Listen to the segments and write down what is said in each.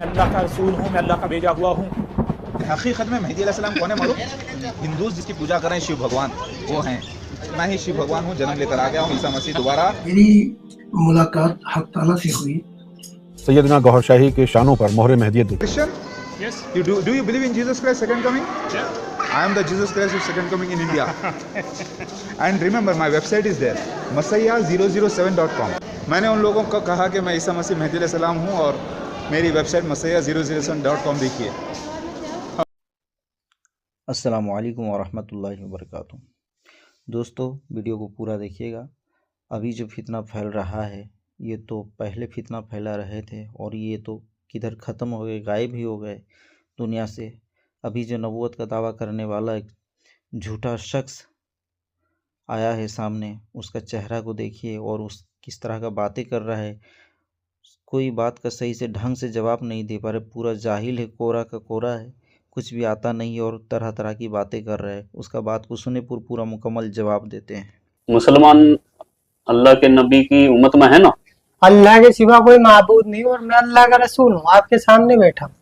अल्लाह का रसूल हूँ, मैं अल्लाह का भेजा हुआ हूँ। हकीकत में मेहदी अलैहिस्सलाम कौन है मालूम? हिंदूज जिसकी पूजा कर रहे हैं शिव भगवान, वो हैं। मैं ही शिव भगवान हूँ, जन्म लेकर आ गया हूँ ईसा मसीह दोबारा। मेरी मुलाकात हक ताला से हुई। सैयदना गौहर शाही के शानों पर मोहर मेहदियत। Christian? Yes. Do you believe in Jesus Christ second coming? Yeah. I am the Jesus Christ of second coming in India. And remember my website is there, masayya007.com. मैंने उन लोगों को कहा कि मैं ईसा मसीह मेहदी अलैहिस्सलाम हूँ और मेरी वेबसाइट masayya007.com देखिए। अस्सलामु अलैकुम वरहमतुल्लाहि वबरकातुहू। दोस्तों, वीडियो को पूरा देखिएगा। अभी जो फितना फैल रहा है, ये तो पहले फितना फैला रहे थे और ये तो किधर ख़त्म हो गए, गायब ही हो गए दुनिया से। अभी जो नबूवत का दावा करने वाला एक झूठा शख्स आया है सामने, उसका चेहरा को देखिए और उस किस तरह का बातें कर रहा है। कोई बात का सही से ढंग से जवाब नहीं दे पा रहे, पूरा जाहिल है, कोरा का कोरा है, कुछ भी आता नहीं और तरह तरह की बातें कर रहा है। उसका बात को सुने पूरा मुकम्मल जवाब देते हैं। मुसलमान अल्लाह के नबी की उम्मत में है ना? अल्लाह के सिवा कोई माबूद नहीं और मैं अल्लाह का रसूल हूँ, आपके सामने बैठा हूँ।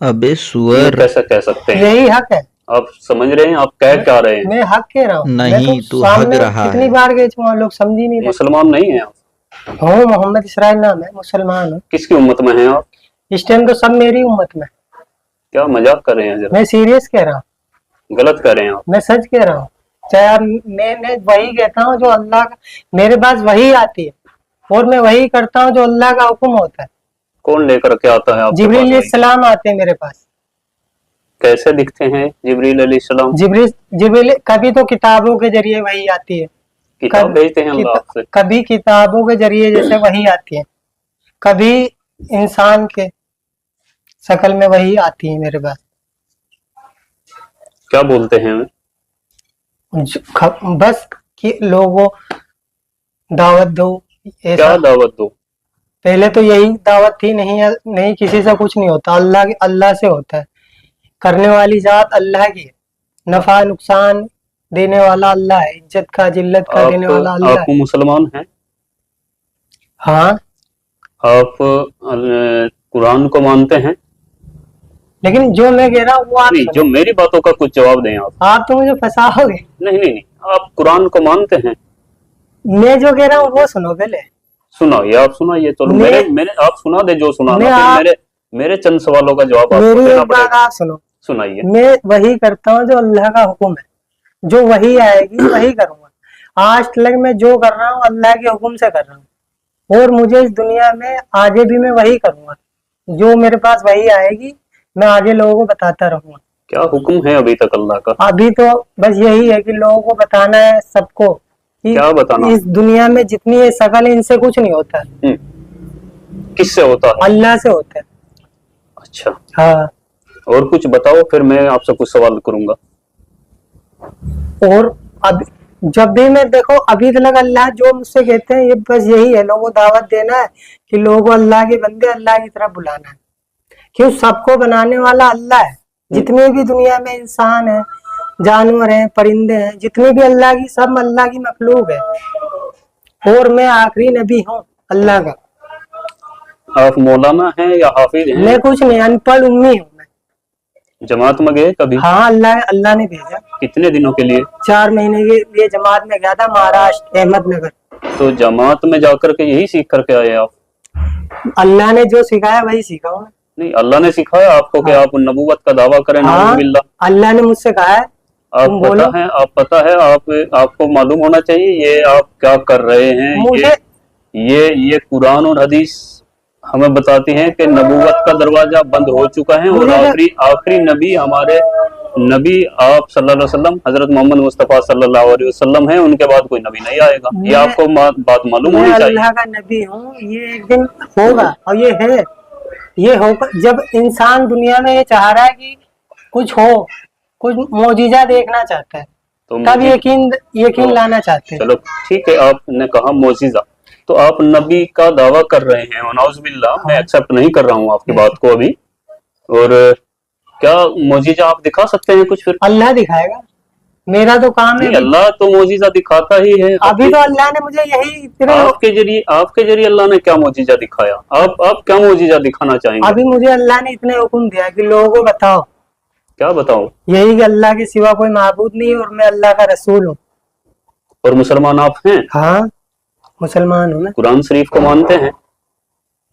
अबे ये सुअर, कैसे कह सकते हैं? यही हक है। आप समझ रहे हैं? आप कह क्या रहे हैं? मैं हक कह रहा हूँ। नहीं, मैं तो तू सामने हक रहा कितनी है। बार गए थे, लोग समझ ही नहीं रहे। मुसलमान नहीं है आप? हूँ, मोहम्मद इसराइल नाम है, मुसलमान हूँ। किसकी उम्मत में हैं आप? इस टाइम तो सब मेरी उम्मत में। क्या मजाक कर रहे हैं? जरा मैं सीरियस कह रहा हूँ, गलत कर रहे हैं आप। मैं सच कह रहा हूँ। चाहे आप मैं वही कहता हूँ जो अल्लाह का, मेरे पास वही आती है और मैं वही करता हूँ जो अल्लाह का हुक्म होता है। कौन लेकर के आता है आपके पास? जिब्रील अलैहिस्सलाम आते हैं मेरे पास। कैसे दिखते हैं जिब्रील अलैहिस्सलाम? जिब्रील कभी तो किताबों के जरिए वही आती है, किताब भेजते हैं अल्लाह आपसे? कभी किताबों के जरिए जैसे वही आती है, कभी इंसान के शक्ल में वही आती है मेरे पास। क्या बोलते हैं? बस कि लोगों दावत दो, क्या ऐसा। दावत दो? पहले तो यही दावत थी, नहीं किसी से कुछ नहीं होता, अल्लाह से होता है। करने वाली जात अल्लाह की है, नफा नुकसान देने वाला अल्लाह है, इज्जत का जिल्लत का देने वाला अल्लाह आप है। मुसलमान हैं? हाँ, आप कुरान को मानते हैं? लेकिन जो मैं कह रहा हूँ वो आप नहीं, जो मेरी बातों का कुछ जवाब दें आप। आप तो मुझे फंसाओगे। नहीं, आप कुरान को मानते हैं? मैं जो कह रहा हूँ वो सुनो पहले। सुनाइए, आप सुनाइए। चलो मेरे आप सुना दे जो सुनाना, फिर मेरे चंद सवालों का जवाब आपको मेरी देना एक बात पड़ेगा। आप सुनो। सुनाइए। मैं वही करता हूँ जो अल्लाह का हुक्म है, जो वही आएगी वही करूंगा। आज तक मैं जो कर रहा हूँ अल्लाह के हुक्म से कर रहा हूँ और मुझे इस दुनिया में आगे भी मैं वही करूंगा। जो मेरे पास वही आएगी, मैं आगे लोगों को बताता रहूंगा। क्या हुक्म है अभी तक अल्लाह का? अभी तो बस यही है कि लोगों को बताना है सबको कि क्या बताना? इस दुनिया में जितनी ये शकल है इनसे कुछ नहीं होता है। किससे होता है? अल्लाह से होता है। अच्छा, हाँ, और कुछ बताओ, फिर मैं आपसे कुछ सवाल करूंगा। और अब जब भी मैं देखो अभी तक अल्लाह जो मुझसे कहते हैं ये बस यही है, लोगों को दावत देना है कि लोगों को अल्लाह के बंदे अल्लाह की तरफ बुलाना है। क्यों? सबको बनाने वाला अल्लाह है। जितने भी दुनिया में इंसान है, जानवर हैं, परिंदे हैं, जितनी भी अल्लाह की, सब अल्लाह की मखलूक है और मैं आखिरी नबी हूँ अल्लाह का। आप मौलाना हैं या हाफिज हैं? मैं कुछ नहीं, अनपढ़ उम्मी हूँ मैं। जमात में गए कभी? हाँ, अल्लाह ने भेजा। कितने दिनों के लिए? 4 महीने के लिए जमात में गया था, महाराष्ट्र अहमदनगर। तो जमात में जाकर के यही सीख करके आए आप? अल्लाह ने जो सिखाया वही सीखा हूँ। नहीं, अल्लाह ने सिखाया आपको कि आप नबूवत का दावा करें? हाँ, बिल्लाह, अल्लाह ने मुझसे कहा है। आप पता है आपको मालूम होना चाहिए ये आप क्या कर रहे हैं। मुझे ये कुरान और हदीस हमें बताती हैं कि नबूवत का दरवाजा बंद हो चुका है और आखिरी नबी हमारे नबी आप सल्लल्लाहु अलैहि वसल्लम हजरत मोहम्मद मुस्तफा सल्लल्लाहु अलैहि वसल्लम हैं, उनके बाद कोई नबी नहीं आएगा। ये आपको बात मालूम होनी चाहिए। अल्लाह का नबी हूँ, ये एक दिन होगा और ये है, ये होगा जब इंसान दुनिया में ये चाह रहा है कि कुछ हो, कुछ मौजिजा देखना चाहता है, तो तब यकीन लाना चाहते हैं। चलो ठीक है, आपने कहा मौजिजा, तो आप नबी का दावा कर रहे हैं, नौजुबिल्लाह, मैं एक्सेप्ट नहीं कर रहा हूँ आपकी बात को अभी। और क्या मौजिजा आप दिखा सकते हैं कुछ? फिर अल्लाह दिखाएगा। मेरा तो काम है नहीं, अल्लाह तो मोजिजा दिखाता ही है। अभी तो अल्लाह ने मुझे यही इतने आपके जरिए अल्लाह ने क्या मोजिजा दिखाया? आप क्या मोजिजा दिखाना चाहेंगे? अभी मुझे अल्लाह ने इतने हुक्म दिया कि लोगों को बताओ, क्या बताओ? यही कि अल्लाह के सिवा कोई माबूद नहीं है और मैं अल्लाह का रसूल हूँ। और मुसलमान आप हैं? हाँ, मुसलमान हूँ मैं। कुरान शरीफ को मानते हैं?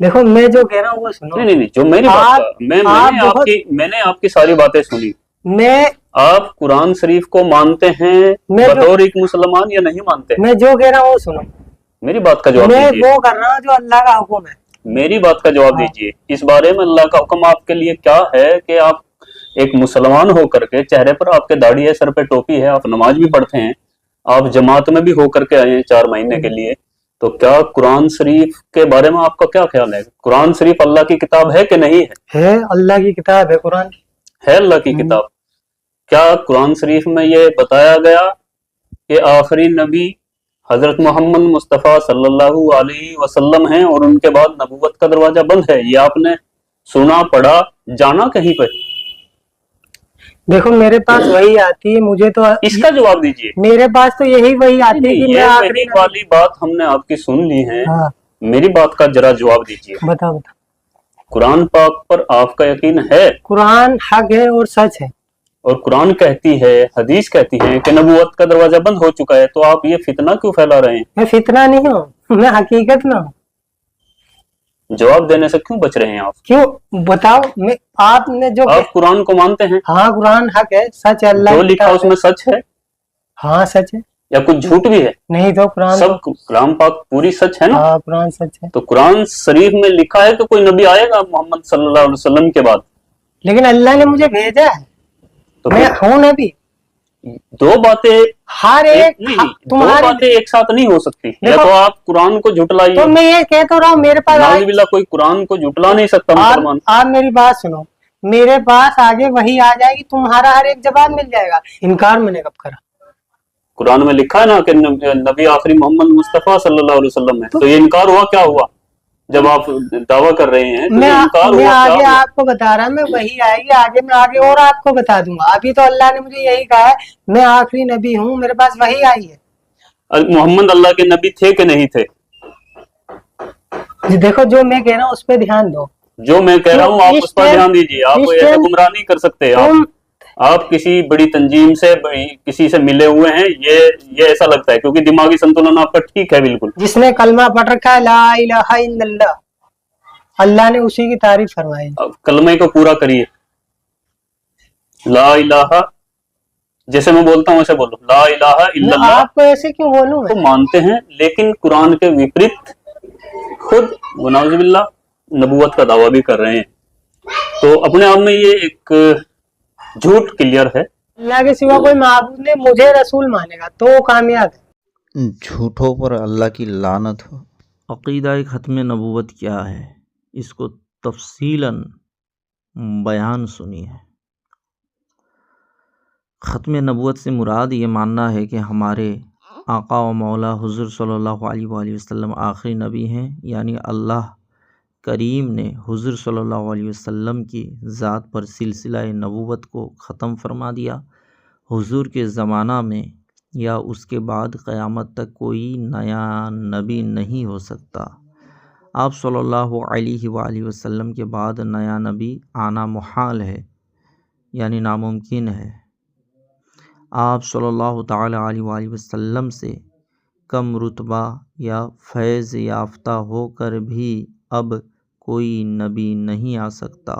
देखो मैं जो कह रहा हूँ वो सुनो। नहीं, जो मेरी बात मैंने आपकी सारी बातें सुनी। मैं आप कुरान शरीफ को मानते हैं बतौर एक मुसलमान या नहीं मानते? मैं जो कह रहा हूँ वो सुनो। मेरी बात का जवाब मैं दीजिए। वो कर रहा हूँ जो अल्लाह का हुक्म है। मेरी बात का जवाब दीजिए। इस बारे में अल्लाह का हुक्म आपके लिए क्या है कि आप एक मुसलमान होकर के, चेहरे पर आपके दाढ़ी है, सर पे टोपी है, आप नमाज भी पढ़ते हैं, आप जमात में भी होकर के आए हैं 4 महीने के लिए, तो क्या कुरान शरीफ के बारे में आपका क्या ख्याल है? कुरान शरीफ अल्लाह की किताब है कि नहीं है? है, अल्लाह की किताब है कुरान। है अल्लाह की किताब। क्या कुरान शरीफ में ये बताया गया कि आखिरी नबी हजरत मोहम्मद मुस्तफ़ा सल्लल्लाहु अलैहि वसल्लम हैं और उनके बाद नबूवत का दरवाजा बंद है? ये आपने सुना, पढ़ा, जाना कहीं पर? देखो मेरे पास वही आती है, मुझे तो इसका जवाब दीजिए। मेरे पास तो यही वही आती है कि मैं आखिरी वही वाली बात हमने आपकी सुन ली है। हाँ। मेरी बात का जरा जवाब दीजिए। बताओ। कुरान पाक पर आपका यकीन है? कुरान हक है और सच है। और कुरान कहती है, हदीस कहती है कि नबूवत का दरवाजा बंद हो चुका है, तो आप ये फितना क्यों फैला रहे हैं? मैं फितना नहीं हूँ, मैं हकीकत में हूँ। जवाब देने से क्यों बच रहे हैं आप? क्यों बताओ? मैं आपने जो आप कुरान को मानते हैं? हाँ, कुरान हक है, सच है, अल्लाह जो लिखा उसमें सच है? हाँ सच है। या कुछ झूठ भी है? नहीं तो कुरान सब कुरान पाक पूरी सच है ना? हाँ, कुरान सच है। तो कुरान शरीफ में लिखा है कि कोई नबी आएगा मोहम्मद सल्लल्लाहु अलैहि वसल्लम के बाद? लेकिन अल्लाह ने मुझे भेजा है, तो मैं हूँ नबी। दो बातें हर एक दो बातें एक साथ नहीं हो सकती। या तो आप कुरान को झुटलाइए। तो मैं ये कह तो रहा हूँ, मेरे पास नाउज़ुबिल्लाह, कोई कुरान को झुटला नहीं सकता मुसलमान। आप मेरी बात सुनो, मेरे पास आगे वही आ जाएगी, तुम्हारा हर एक जवाब मिल जाएगा। इनकार मैंने कब करा? कुरान में लिखा है ना कि नबी आखिरी मोहम्मद मुस्तफा सल्लल्लाहु अलैहि वसल्लम है। तो ये इनकार हुआ क्या हुआ? जब आप दावा कर रहे हैं तो मैं आगे हुआ? आपको बता रहा, मैं वही आएगी आगे, मैं आगे और आपको बता दूंगा। अभी तो अल्लाह ने मुझे यही कहा है, मैं आखिरी नबी हूँ, मेरे पास वही आई है। मोहम्मद अल्लाह के नबी थे कि नहीं थे? देखो जो मैं कह रहा हूँ उस पर ध्यान दो। जो मैं कह रहा हूँ आप उस पर ध्यान दीजिए। आप ऐसे गुमराह नहीं कर सकते। आप किसी बड़ी तंजीम से, किसी से मिले हुए हैं, ये ऐसा लगता है, क्योंकि दिमागी संतुलन आपका ठीक है बिल्कुल। जिसने कलमा पढ़ रखा है ला इलाहा इल्लल्लाह, अल्लाह ने उसी की तारीफ फरमाई। कलमे को पूरा करिए। ला इलाहा, जैसे मैं बोलता हूँ ऐसे बोलो, ला इलाहा इल्लल्लाह। आपको ऐसे क्यों बोलूं? तो मानते हैं, लेकिन कुरान के विपरीत खुद नाउज़ुबिल्लाह नबूवत का दावा भी कर रहे हैं। तो अपने आप में ये एक झूठ क्लियर है। अल्लाह के सिवा कोई माबूद नहीं, मुझे रसूल मानेगा तो वो कामयाब है। झूठों पर अल्लाह की लानत हो। अक़ीदा ख़त्म नबूवत क्या है, इसको तफसीलन बयान सुनिए। ख़त्म नबूवत से मुराद ये मानना है कि हमारे आका व मौला हुज़ूर सल्लल्लाहु अलैहि वसल्लम आखिरी नबी हैं, यानी अल्लाह करीम ने हुज़ूर सल्लल्लाहु अलैहि वसल्लम की ज़ात पर सिलसिला नबूवत को ख़त्म फरमा दिया। हुज़ूर के ज़माना में या उसके बाद क़यामत तक कोई नया नबी नहीं हो सकता। आप सल्लल्लाहु अलैहि वसल्लम के बाद नया नबी आना मुहाल है, यानी नामुमकिन है। आप सल्लल्लाहु ताला अलैहि वसल्लम से कम रुतबा या फैज़ याफ्ता होकर भी अब कोई नबी नहीं आ सकता।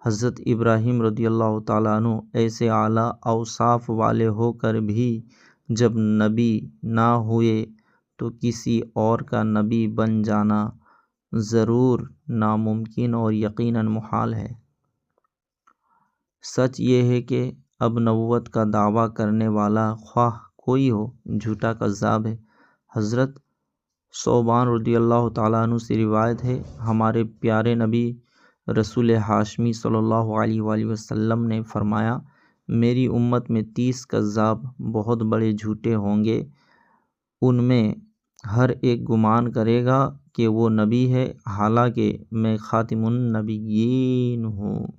हज़रत इब्राहीम रदियल्लाहु ताला अन्हु ऐसे आला औसाफ वाले होकर भी जब नबी ना हुए तो किसी और का नबी बन जाना ज़रूर नामुमकिन और यकीनन मुहाल है। सच ये है कि अब नबूवत का दावा करने वाला ख्वाह कोई हो, झूठा कज़्ज़ाब है। हज़रत सौबान रदियल्लाहु ताला अन्हु से रिवायत है, हमारे प्यारे नबी रसूल हाशमी सल्लल्लाहु अलैहि वसल्लम ने फरमाया, मेरी उम्मत में 30 कज़्ज़ाब बहुत बड़े झूठे होंगे। उनमें हर एक गुमान करेगा कि वो नबी है, हालांकि मैं ख़ातिमुन नबिय्यीन हूँ,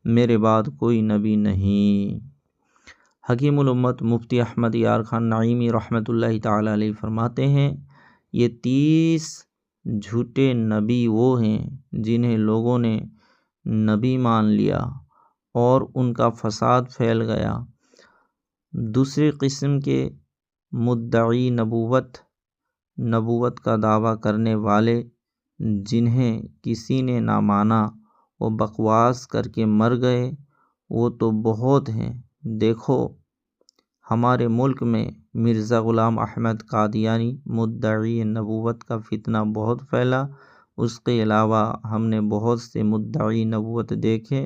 मेरे बाद कोई नबी नहीं। حکیم الامت مفتی احمد یار خان نعیمی رحمۃ اللہ تعالی علیہ فرماتے ہیں یہ 30 جھوٹے نبی وہ ہیں جنہیں لوگوں نے نبی مان لیا اور ان کا فساد پھیل گیا۔ دوسری قسم کے مدعی نبوت کا دعویٰ کرنے والے جنہیں کسی نے نہ مانا وہ بکواس کر کے مر گئے، وہ تو بہت ہیں۔ دیکھو ہمارے ملک میں مرزا غلام احمد قادیانی مدعی نبوت کا فتنہ بہت پھیلا۔ اس کے علاوہ ہم نے بہت سے مدعی نبوت دیکھے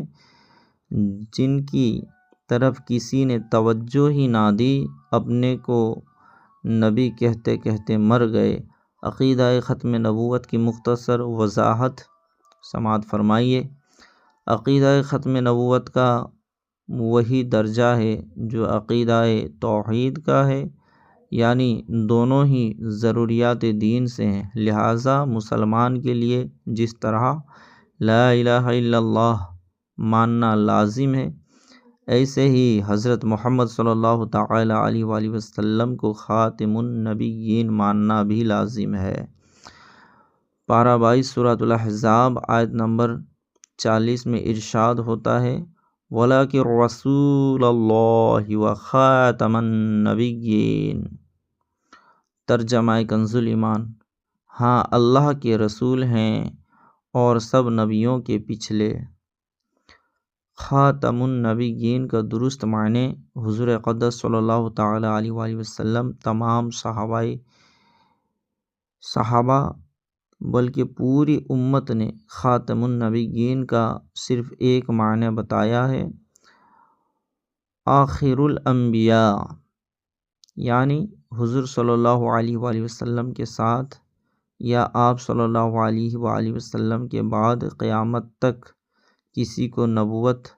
جن کی طرف کسی نے توجہ ہی نہ دی، اپنے کو نبی کہتے کہتے مر گئے۔ عقیدہ ختم نبوت کی مختصر وضاحت سماعت فرمائیے۔ عقیدہ ختم نبوت کا وہی درجہ ہے جو عقیدہ توحید کا ہے، یعنی دونوں ہی ضروریات دین سے ہیں، لہٰذا مسلمان کے لیے جس طرح لا الہ الا اللہ ماننا لازم ہے، ایسے ہی حضرت محمد صلی اللہ تعالی علیہ وآلہ وسلم کو خاتم النبیین ماننا بھی لازم ہے۔ پارہ 22 سورۃ الاحزاب آیت نمبر 40 میں ارشاد ہوتا ہے وَلَٰكِن رَّسُولَ اللَّهِ وَخَاتَمَ النَّبِيِّينَ۔ ترجمہ کنز الایمان، ہاں اللہ کے رسول ہیں اور سب نبیوں کے پچھلے۔ خاتم النبیین کا درست معنی حضور اقدس صلی اللہ تعالی علیہ وآلہ وسلم تمام صحابہ بلکہ پوری امت نے خاتم النبیین کا صرف ایک معنی بتایا ہے، آخر الانبیاء، یعنی حضور صلی اللہ علیہ وآلہ وسلم کے ساتھ یا آپ صلی اللہ علیہ وآلہ وسلم کے بعد قیامت تک کسی کو نبوت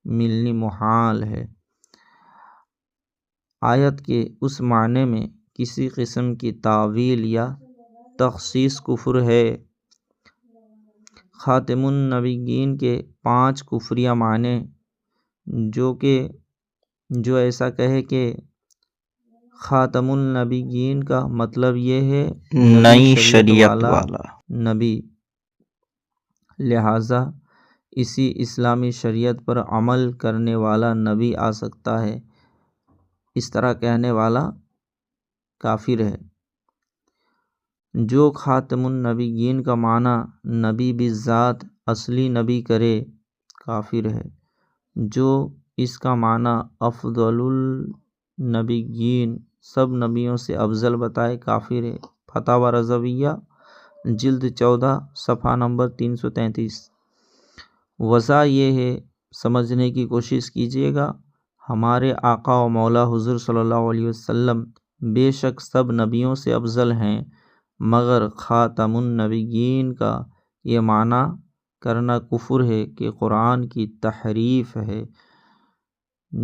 ملنی محال ہے۔ آیت کے اس معنی میں کسی قسم کی تعویل یا تخصیص کفر ہے۔ خاتم النبیین کے 5 کفریہ معنی جو ایسا کہے کہ خاتم النبیین کا مطلب یہ ہے نئی شریعت والا نبی، لہٰذا اسی اسلامی شریعت پر عمل کرنے والا نبی آ سکتا ہے، اس طرح کہنے والا کافر ہے۔ جو خاتم النبیین کا معنی نبی بالذات اصلی نبی کرے کافر ہے، جو اس کا معنی افضل النبیین سب نبیوں سے افضل بتائے کافر ہے۔ فتاوی رضویہ جلد 14 صفحہ نمبر 333۔ وضع یہ ہے، سمجھنے کی کوشش کیجیے گا، ہمارے آقا و مولا حضور صلی اللہ علیہ وسلم بے شک سب نبیوں سے افضل ہیں، مگر خاتم النبیین کا یہ معنی کرنا کفر ہے کہ قرآن کی تحریف ہے۔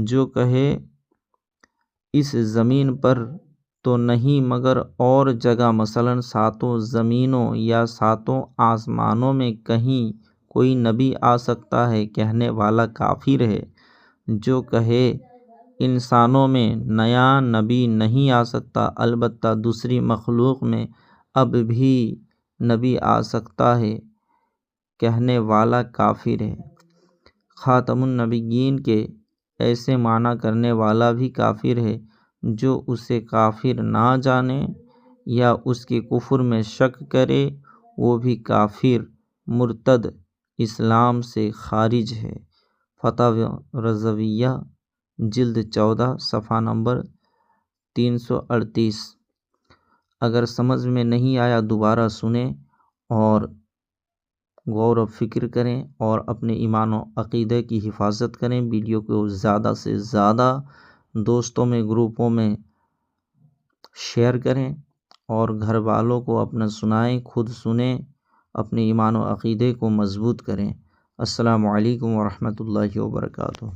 جو کہے اس زمین پر تو نہیں مگر اور جگہ مثلا 7 زمینوں یا 7 آسمانوں میں کہیں کوئی نبی آ سکتا ہے، کہنے والا کافر ہے۔ جو کہے انسانوں میں نیا نبی نہیں آ سکتا، البتہ دوسری مخلوق میں اب بھی نبی آ سکتا ہے، کہنے والا کافر ہے۔ خاتم النبیین کے ایسے معنی کرنے والا بھی کافر ہے، جو اسے کافر نہ جانے یا اس کے کفر میں شک کرے، وہ بھی کافر مرتد اسلام سے خارج ہے۔ فتاوی رضویہ جلد 14 صفحہ نمبر 338۔ اگر سمجھ میں نہیں آیا دوبارہ سنیں اور غور و فکر کریں اور اپنے ایمان و عقیدے کی حفاظت کریں۔ ویڈیو کو زیادہ سے زیادہ دوستوں میں گروپوں میں شیئر کریں اور گھر والوں کو اپنا سنائیں، خود سنیں، اپنے ایمان و عقیدے کو مضبوط کریں۔ السلام علیکم ورحمۃ اللہ وبرکاتہ۔